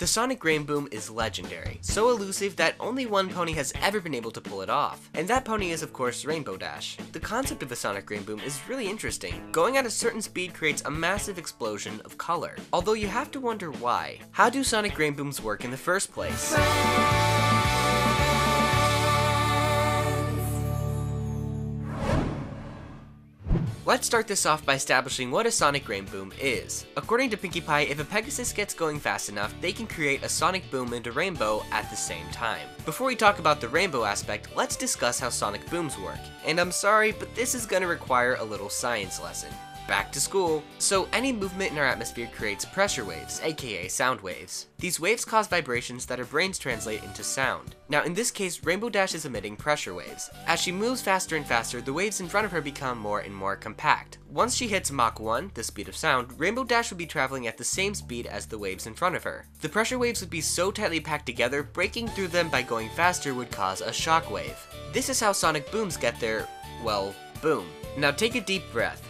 The Sonic Rainboom is legendary, so elusive that only one pony has ever been able to pull it off, and that pony is of course Rainbow Dash. The concept of a Sonic Rainboom is really interesting. Going at a certain speed creates a massive explosion of color, although you have to wonder why. How do Sonic Rainbooms work in the first place? Let's start this off by establishing what a Sonic Rainboom is. According to Pinkie Pie, if a Pegasus gets going fast enough, they can create a Sonic Boom and a Rainbow at the same time. Before we talk about the Rainbow aspect, let's discuss how Sonic Booms work. And I'm sorry, but this is gonna require a little science lesson. Back to school. So any movement in our atmosphere creates pressure waves, aka sound waves. These waves cause vibrations that our brains translate into sound. Now in this case, Rainbow Dash is emitting pressure waves. As she moves faster and faster, the waves in front of her become more and more compact. Once she hits Mach 1, the speed of sound, Rainbow Dash would be traveling at the same speed as the waves in front of her. The pressure waves would be so tightly packed together, breaking through them by going faster would cause a shock wave. This is how Sonic Booms get their, well, boom. Now take a deep breath.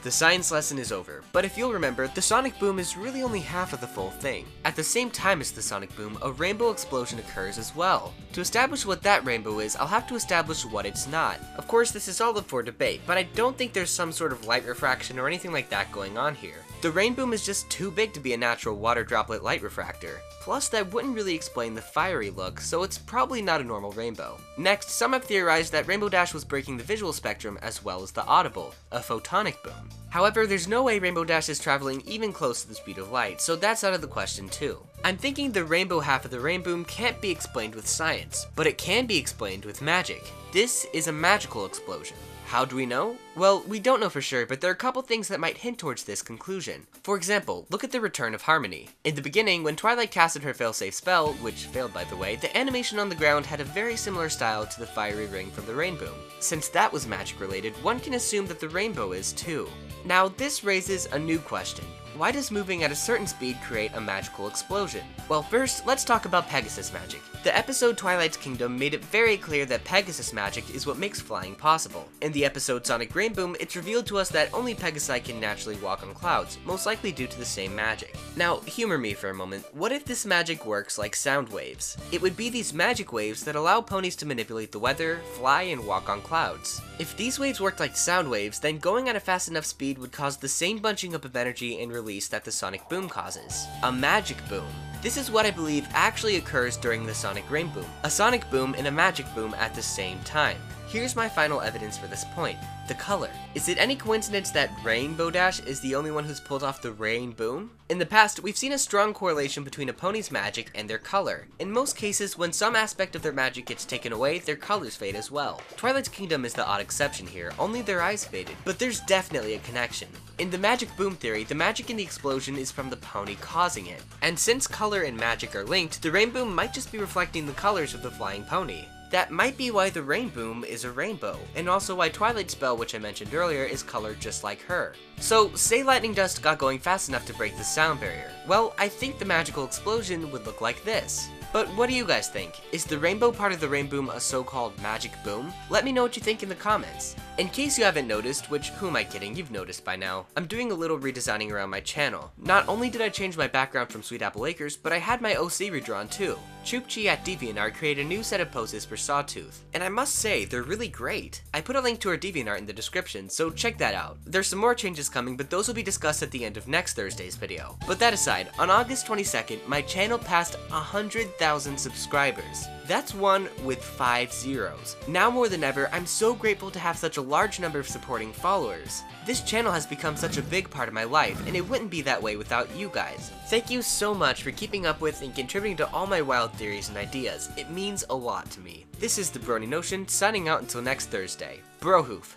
The science lesson is over, but if you'll remember, the Sonic Boom is really only half of the full thing. At the same time as the Sonic Boom, a rainbow explosion occurs as well. To establish what that rainbow is, I'll have to establish what it's not. Of course, this is all up for debate, but I don't think there's some sort of light refraction or anything like that going on here. The Rainboom is just too big to be a natural water droplet light refractor. Plus, that wouldn't really explain the fiery look, so it's probably not a normal rainbow. Next, some have theorized that Rainbow Dash was breaking the visual spectrum as well as the audible, a photonic boom. However, there's no way Rainbow Dash is traveling even close to the speed of light, so that's out of the question too. I'm thinking the rainbow half of the Rainboom can't be explained with science, but it can be explained with magic. This is a magical explosion. How do we know? Well, we don't know for sure, but there are a couple things that might hint towards this conclusion. For example, look at the return of Harmony. In the beginning, when Twilight casted her failsafe spell, which failed by the way, the animation on the ground had a very similar style to the fiery ring from the Rainboom. Since that was magic related, one can assume that the rainbow is too. Now, this raises a new question. Why does moving at a certain speed create a magical explosion? Well, first, let's talk about Pegasus magic. The episode Twilight's Kingdom made it very clear that Pegasus magic is what makes flying possible. In the episode Sonic Rainboom, it's revealed to us that only Pegasi can naturally walk on clouds, most likely due to the same magic. Now, humor me for a moment. What if this magic works like sound waves? It would be these magic waves that allow ponies to manipulate the weather, fly, and walk on clouds. If these waves worked like sound waves, then going at a fast enough speed would cause the same bunching up of energy and release that the Sonic Boom causes. A magic boom. This is what I believe actually occurs during the Sonic Rainboom. A Sonic Boom and a magic boom at the same time. Here's my final evidence for this point. The color. Is it any coincidence that Rainbow Dash is the only one who's pulled off the Rainboom? In the past, we've seen a strong correlation between a pony's magic and their color. In most cases, when some aspect of their magic gets taken away, their colors fade as well. Twilight's Kingdom is the odd exception here, only their eyes faded, but there's definitely a connection. In the magic boom theory, the magic in the explosion is from the pony causing it. And since color and magic are linked, the Rainboom might just be reflecting the colors of the flying pony. That might be why the Rainboom is a rainbow, and also why Twilight's spell, which I mentioned earlier, is colored just like her. So, say lightning dust got going fast enough to break the sound barrier. Well, I think the magical explosion would look like this. But what do you guys think? Is the rainbow part of the Rainboom a so-called magic boom? Let me know what you think in the comments. In case you haven't noticed, which who am I kidding, you've noticed by now, I'm doing a little redesigning around my channel. Not only did I change my background from Sweet Apple Acres, but I had my OC redrawn too. Choopchi at DeviantArt created a new set of poses for Sawtooth, and I must say, they're really great. I put a link to her DeviantArt in the description, so check that out. There's some more changes coming, but those will be discussed at the end of next Thursday's video. But that aside, on August 22nd, my channel passed 100,000 subscribers. That's one with 5 zeros. Now more than ever, I'm so grateful to have such a large number of supporting followers. This channel has become such a big part of my life, and it wouldn't be that way without you guys. Thank you so much for keeping up with and contributing to all my wild theories and ideas. It means a lot to me. This is the Brony Notion, signing out until next Thursday. Brohoof.